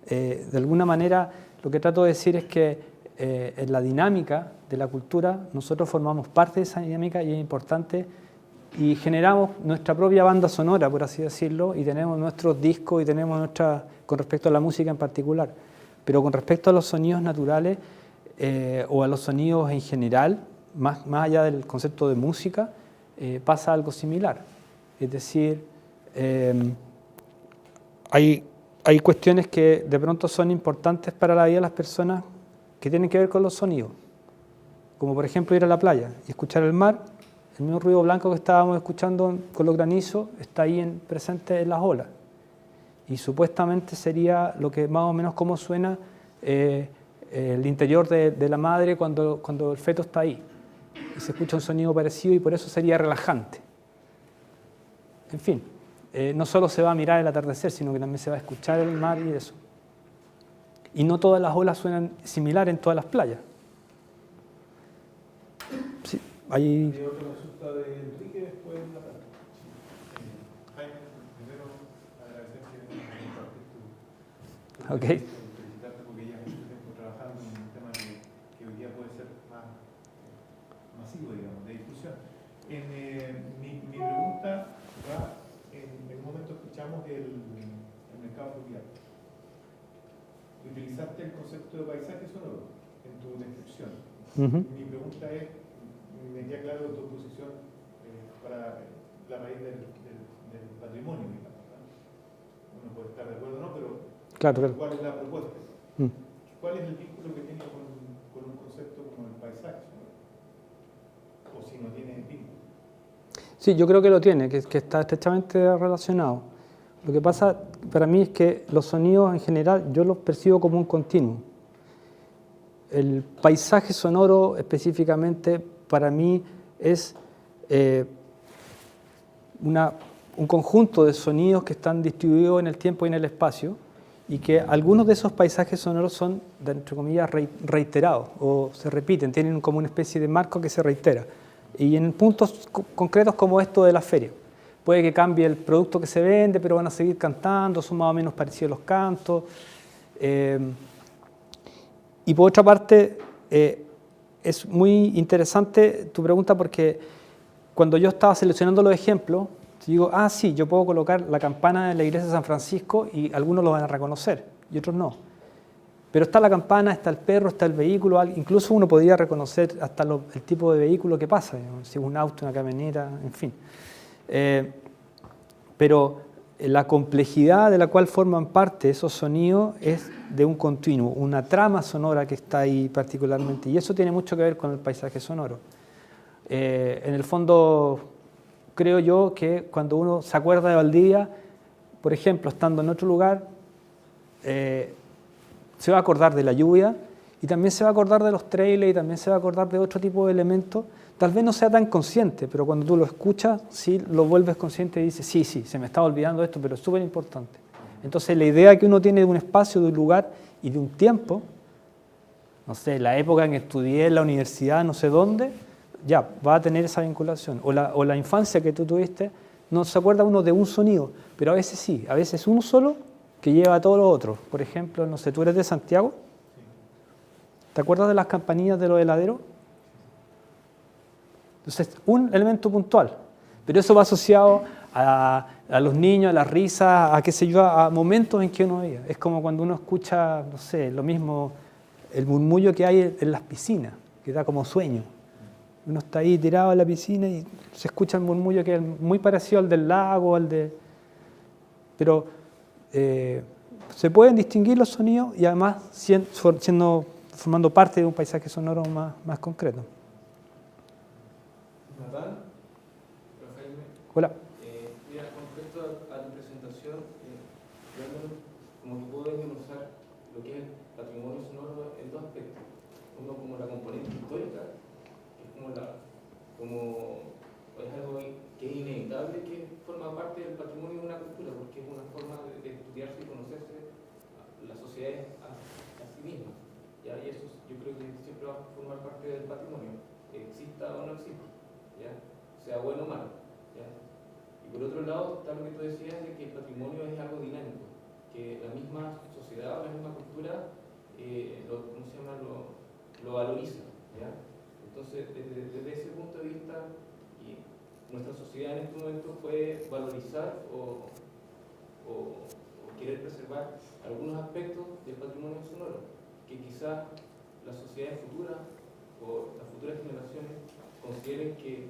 De alguna manera, lo que trato de decir es que en la dinámica de la cultura, nosotros formamos parte de esa dinámica y es importante, y generamos nuestra propia banda sonora, por así decirlo, y tenemos nuestros discos y tenemos nuestra, con respecto a la música en particular. Pero con respecto a los sonidos naturales o a los sonidos en general, más allá del concepto de música, pasa algo similar. Es decir, hay cuestiones que de pronto son importantes para la vida de las personas que tienen que ver con los sonidos. Como por ejemplo ir a la playa y escuchar el mar, el mismo ruido blanco que estábamos escuchando con los granizos está ahí presente en las olas. Y supuestamente sería lo que más o menos como suena el interior de la madre cuando el feto está ahí. Y se escucha un sonido parecido y por eso sería relajante. En fin, no solo se va a mirar el atardecer, sino que también se va a escuchar el mar y eso. Y no todas las olas suenan similar en todas las playas. Sí, hay... Hay otra consulta de Enrique después de la tarde. Jaime, primero agradecerte que compartir tu Ok. felicitarte porque ya mucho tiempo trabajando en un tema que hoy día puede ser más masivo, digamos, de difusión. Mi pregunta va, en un momento escuchamos el mercado fluvial. Utilizaste el concepto de paisaje sonoro en tu descripción. Mi pregunta es, me queda claro tu posición para la raíz del patrimonio, digamos, ¿no? Uno puede estar de acuerdo o no, pero Claro. ¿cuál es la propuesta? ¿Cuál es el vínculo que tiene con un concepto como el paisaje sonoro? O si no tiene vínculo. Sí, yo creo que lo tiene, que está estrechamente relacionado. Lo que pasa para mí es que los sonidos en general yo los percibo como un continuo. El paisaje sonoro específicamente para mí es un conjunto de sonidos que están distribuidos en el tiempo y en el espacio y que algunos de esos paisajes sonoros son, entre comillas, reiterados o se repiten, tienen como una especie de marco que se reitera. Y en puntos concretos como esto de la feria. Puede que cambie el producto que se vende, pero van a seguir cantando, son más o menos parecidos los cantos. Y por otra parte, es muy interesante tu pregunta porque cuando yo estaba seleccionando los ejemplos, digo, sí, yo puedo colocar la campana en la iglesia de San Francisco y algunos lo van a reconocer y otros no. Pero está la campana, está el perro, está el vehículo, incluso uno podría reconocer hasta el tipo de vehículo que pasa, digamos, si es un auto, una camioneta, en fin. Pero la complejidad de la cual forman parte esos sonidos es de un continuo, una trama sonora que está ahí particularmente, y eso tiene mucho que ver con el paisaje sonoro. En el fondo, creo yo que cuando uno se acuerda de Valdivia, por ejemplo, estando en otro lugar, se va a acordar de la lluvia y también se va a acordar de los trailers y también se va a acordar de otro tipo de elementos. Tal vez no sea tan consciente, pero cuando tú lo escuchas, sí lo vuelves consciente y dices, sí, se me estaba olvidando esto, pero es súper importante. Entonces la idea que uno tiene de un espacio, de un lugar y de un tiempo, no sé, la época en que estudié en la universidad, no sé dónde, ya, va a tener esa vinculación. O la infancia que tú tuviste, no se acuerda uno de un sonido, pero a veces sí, a veces uno solo que lleva a todos los otros. Por ejemplo, no sé, ¿tú eres de Santiago? ¿Te acuerdas de las campanillas de los heladeros? Entonces, un elemento puntual, pero eso va asociado a los niños, a las risas, a qué sé yo, a momentos en que uno veía. Es como cuando uno escucha, no sé, lo mismo, el murmullo que hay en las piscinas, que da como sueño. Uno está ahí tirado en la piscina y se escucha el murmullo que es muy parecido al del lago, pero se pueden distinguir los sonidos y además formando parte de un paisaje sonoro más concreto. Natán, Jaime. Hola. Mira, con respecto a tu presentación, lo que es el patrimonio sonoro en dos aspectos. Uno como la componente histórica, que es como es algo que es inevitable, que forma parte del patrimonio de una cultura, porque es una forma de estudiarse y conocerse las sociedades a sí mismas. ¿Ya? Y eso yo creo que siempre va a formar parte del patrimonio, exista o no exista, ¿ya? Sea bueno o malo. ¿Ya? Y por otro lado está lo que tú decías de que el patrimonio es algo dinámico, que la misma sociedad o la misma cultura lo valoriza. ¿Ya? Entonces, desde ese punto de vista, nuestra sociedad en este momento puede valorizar o querer preservar algunos aspectos del patrimonio sonoro que quizás las sociedades futuras o las futuras generaciones consideren que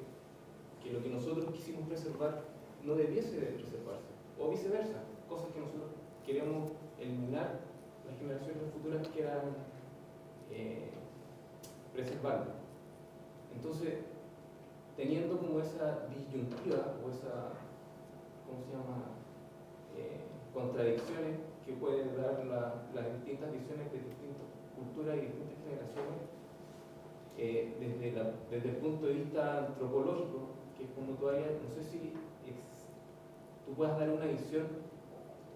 lo que nosotros quisimos preservar no debiese de preservarse, o viceversa, cosas que nosotros queremos eliminar, las generaciones futuras quieran preservarlo. Entonces, teniendo como esa disyuntiva o esa, ¿cómo se llama?, contradicciones que pueden dar las distintas visiones de distintas culturas y distintas generaciones, desde el punto de vista antropológico, que es como tú harías, no sé si tú puedas dar una visión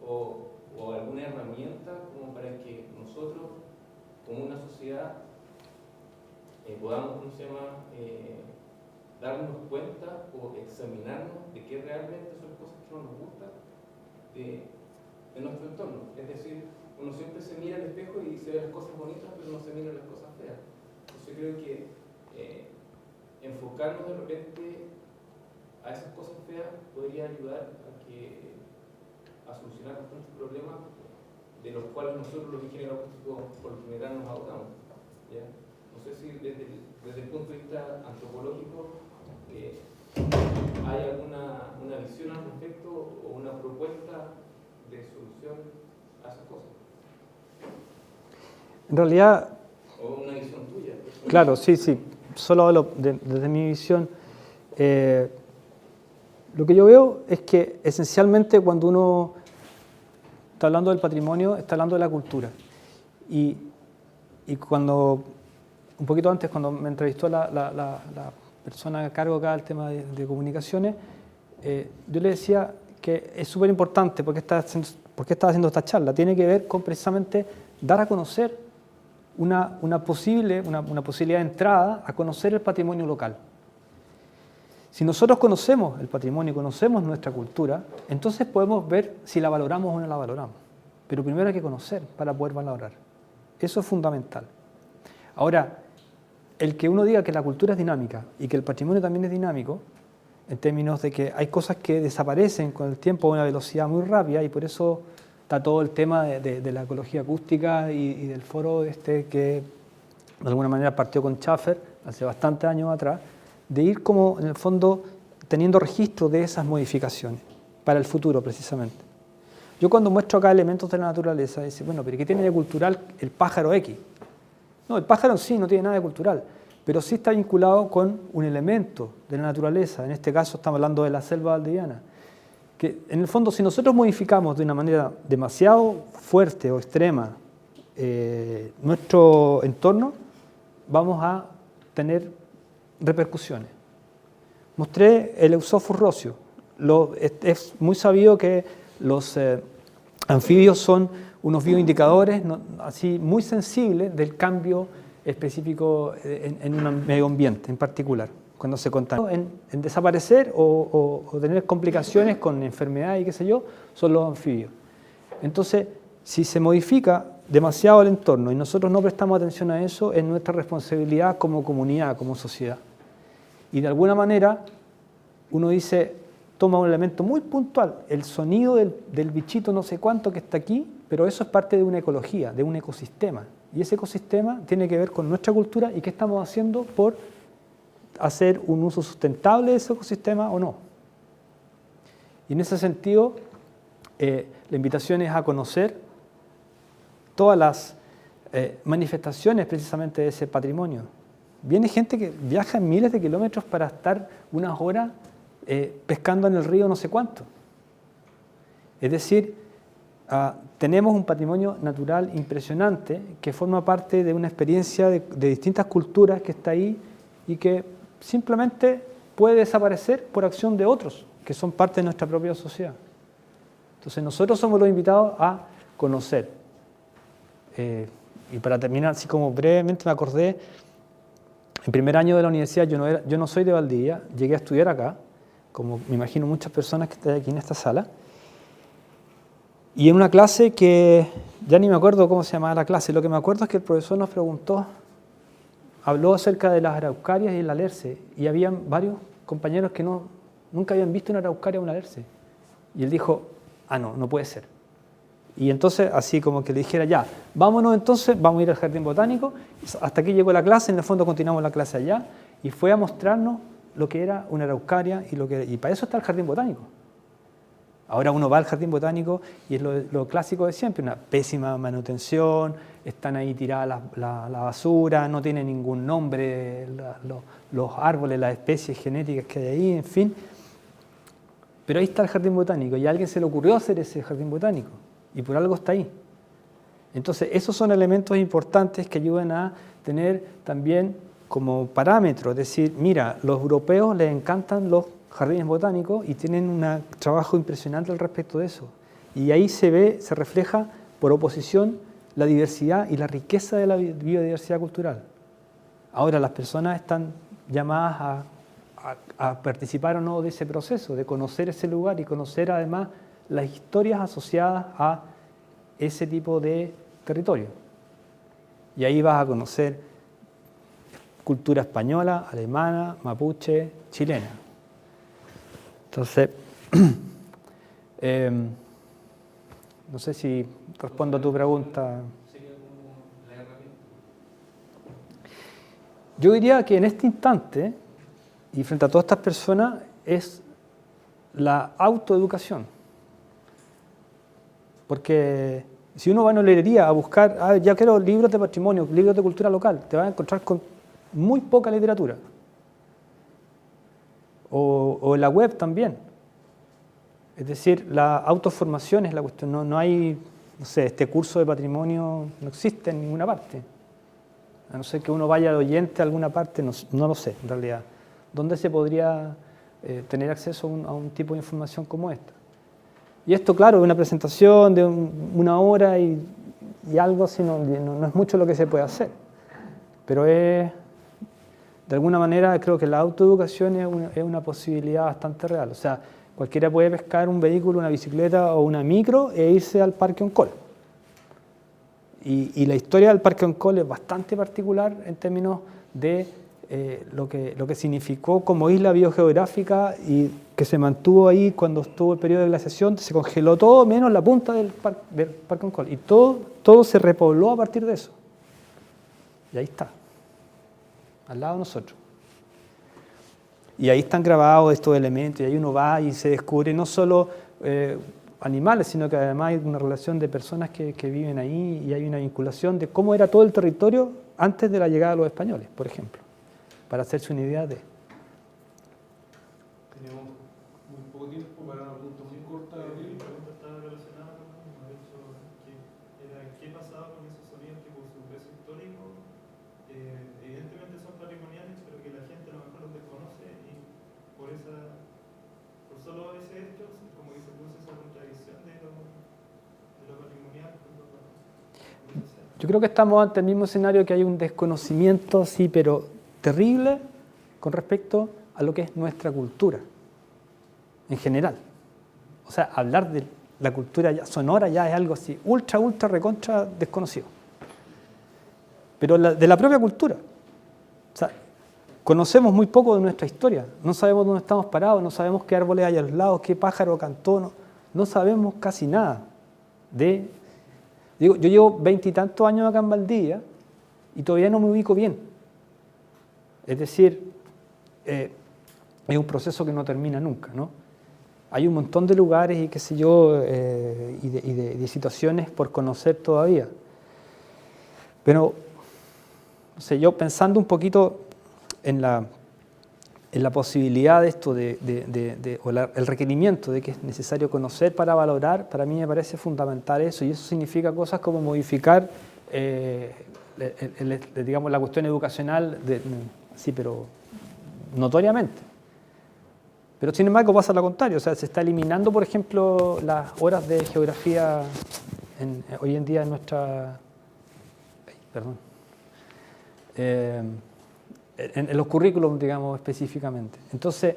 o alguna herramienta como para que nosotros, como una sociedad, podamos, ¿cómo se llama?, darnos cuenta o examinarnos de qué realmente son cosas que no nos gustan de nuestro entorno. Es decir, uno siempre se mira al espejo y se ve las cosas bonitas, pero no se mira las cosas feas. Entonces creo que enfocarnos de repente a esas cosas feas podría ayudar a solucionar bastantes problemas de los cuales nosotros los ingenieros acústicos por lo general nos ahogamos. ¿Ya? No sé si desde el punto de vista antropológico hay una visión al respecto o una propuesta de solución a esas cosas. En realidad, O una visión tuya. claro, sí, solo hablo desde mi visión. Lo que yo veo es que esencialmente cuando uno está hablando del patrimonio, está hablando de la cultura. Y cuando, un poquito antes, cuando me entrevistó la persona a cargo acá del tema de comunicaciones, yo le decía que es súper importante porque estaba haciendo esta charla. Tiene que ver con precisamente dar a conocer una posibilidad de entrada a conocer el patrimonio local. Si nosotros conocemos el patrimonio y conocemos nuestra cultura, entonces podemos ver si la valoramos o no la valoramos. Pero primero hay que conocer para poder valorar. Eso es fundamental. Ahora, el que uno diga que la cultura es dinámica y que el patrimonio también es dinámico, en términos de que hay cosas que desaparecen con el tiempo a una velocidad muy rápida, y por eso está todo el tema de la ecología acústica y del foro que de alguna manera partió con Schaffer hace bastantes años atrás, de ir como en el fondo teniendo registro de esas modificaciones para el futuro precisamente. Yo cuando muestro acá elementos de la naturaleza, dice, bueno, pero ¿qué tiene de cultural el pájaro X? No, el pájaro en sí no tiene nada de cultural, pero sí está vinculado con un elemento de la naturaleza. En este caso estamos hablando de la selva valdiviana, que en el fondo si nosotros modificamos de una manera demasiado fuerte o extrema nuestro entorno, vamos a tener repercusiones. Mostré el Eusophus rocio. Es muy sabido que los anfibios son unos bioindicadores así muy sensibles del cambio específico en un medio ambiente en particular, cuando se contaminan. En desaparecer o tener complicaciones con enfermedades y qué sé yo, son los anfibios. Entonces, si se modifica demasiado el entorno y nosotros no prestamos atención a eso, es nuestra responsabilidad como comunidad, como sociedad. Y de alguna manera, uno dice, toma un elemento muy puntual, el sonido del bichito no sé cuánto que está aquí, pero eso es parte de una ecología, de un ecosistema. Y ese ecosistema tiene que ver con nuestra cultura y qué estamos haciendo por hacer un uso sustentable de ese ecosistema o no. Y en ese sentido, la invitación es a conocer todas las manifestaciones precisamente de ese patrimonio. Viene gente que viaja miles de kilómetros para estar unas horas pescando en el río no sé cuánto. Es decir, tenemos un patrimonio natural impresionante que forma parte de una experiencia de distintas culturas que está ahí y que simplemente puede desaparecer por acción de otros, que son parte de nuestra propia sociedad. Entonces nosotros somos los invitados a conocer. Y para terminar, así como brevemente me acordé, en primer año de la universidad yo no soy de Valdivia, llegué a estudiar acá, como me imagino muchas personas que están aquí en esta sala, y en una clase que ya ni me acuerdo cómo se llamaba la clase, lo que me acuerdo es que el profesor nos preguntó, habló acerca de las araucarias y el alerce, y habían varios compañeros que nunca habían visto una araucaria o un alerce. Y él dijo, no puede ser. Y entonces, así como que le dijera, ya, vámonos entonces, vamos a ir al jardín botánico. Hasta aquí llegó la clase, en el fondo continuamos la clase allá, y fue a mostrarnos lo que era una araucaria y para eso está el jardín botánico. Ahora uno va al jardín botánico y es lo clásico de siempre, una pésima manutención, están ahí tiradas la basura, no tiene ningún nombre los árboles, las especies genéticas que hay ahí, en fin. Pero ahí está el jardín botánico y a alguien se le ocurrió hacer ese jardín botánico y por algo está ahí. Entonces esos son elementos importantes que ayudan a tener también como parámetro, es decir, mira, los europeos les encantan los jardines botánicos y tienen un trabajo impresionante al respecto de eso. Y ahí se refleja por oposición la diversidad y la riqueza de la biodiversidad cultural. Ahora las personas están llamadas a participar o no de ese proceso, de conocer ese lugar y conocer además las historias asociadas a ese tipo de territorio. Y ahí vas a conocer cultura española, alemana, mapuche, chilena. Entonces, no sé si respondo a tu pregunta. Sería como la herramienta. Yo diría que en este instante, y frente a todas estas personas, es la autoeducación. Porque si uno va a una librería a buscar, ya quiero libros de patrimonio, libros de cultura local, te vas a encontrar con muy poca literatura. O en la web también. Es decir, la autoformación es la cuestión. No hay, no sé, este curso de patrimonio no existe en ninguna parte. A no ser que uno vaya de oyente a alguna parte, no lo sé en realidad. ¿Dónde se podría tener acceso a un tipo de información como esta? Y esto, claro, es una presentación de una hora y algo así, no es mucho lo que se puede hacer. Pero es, de alguna manera, creo que la autoeducación es una posibilidad bastante real. O sea, cualquiera puede pescar un vehículo, una bicicleta o una micro e irse al Parque Oncol. Y la historia del Parque Oncol es bastante particular en términos de lo que significó como isla biogeográfica y que se mantuvo ahí cuando estuvo el periodo de glaciación, se congeló todo menos la punta del Parque Oncol y todo se repobló a partir de eso. Y ahí está, al lado de nosotros. Y ahí están grabados estos elementos y ahí uno va y se descubre no solo animales, sino que además hay una relación de personas que viven ahí y hay una vinculación de cómo era todo el territorio antes de la llegada de los españoles, por ejemplo, para hacerse una idea de... Tenemos muy poco tiempo para una pregunta muy corta. Mi pregunta estaba relacionada con el hecho qué pasaba con esos sonidos que por su peso histórico evidentemente son patrimoniales, pero que la gente a lo mejor los desconoce y por solo ese hecho como que se produce esa contradicción de lo patrimonial con lo social. Yo creo que estamos ante el mismo escenario, que hay un desconocimiento, sí, pero terrible con respecto a lo que es nuestra cultura en general. O sea, hablar de la cultura sonora ya es algo así, ultra, recontra desconocido. Pero de la propia cultura. O sea, conocemos muy poco de nuestra historia, no sabemos dónde estamos parados, no sabemos qué árboles hay a los lados, qué pájaro cantó, no sabemos casi nada de... Digo, yo llevo 20 y tantos años acá en Valdivia y todavía no me ubico bien. Es decir, es un proceso que no termina nunca, ¿no? Hay un montón de lugares y qué sé yo, y de situaciones por conocer todavía. Pero, no sé, yo pensando un poquito en en la posibilidad de esto, el requerimiento de que es necesario conocer para valorar, para mí me parece fundamental eso, y eso significa cosas como modificar digamos, la cuestión educacional, sí, pero notoriamente. Pero sin embargo pasa lo contrario, o sea, se está eliminando, por ejemplo, las horas de geografía hoy en día en nuestra... Perdón. En los currículums, digamos, específicamente. Entonces,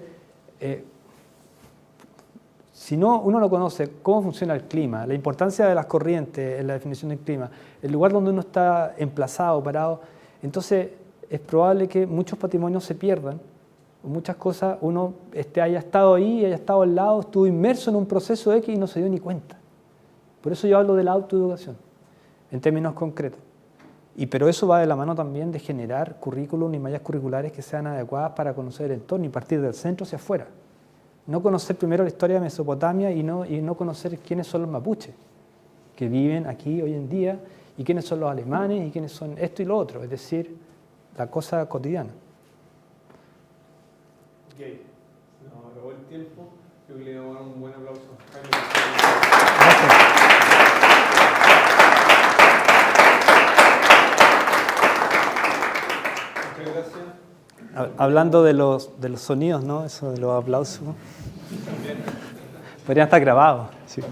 si uno no conoce cómo funciona el clima, la importancia de las corrientes en la definición del clima, el lugar donde uno está emplazado, parado, entonces es probable que muchos patrimonios se pierdan, muchas cosas, uno haya estado ahí, haya estado al lado, estuvo inmerso en un proceso X y no se dio ni cuenta. Por eso yo hablo de la autoeducación, en términos concretos. Pero eso va de la mano también de generar currículum y mallas curriculares que sean adecuadas para conocer el entorno y partir del centro hacia afuera. No conocer primero la historia de Mesopotamia y no conocer quiénes son los mapuches que viven aquí hoy en día y quiénes son los alemanes y quiénes son esto y lo otro, es decir, la cosa cotidiana. Ok, se nos acabó el tiempo. Yo creo que le voy a dar un buen aplauso. Gracias. Muchas gracias. Hablando de los sonidos, ¿no? Eso de los aplausos. Podrían estar grabados. Sí.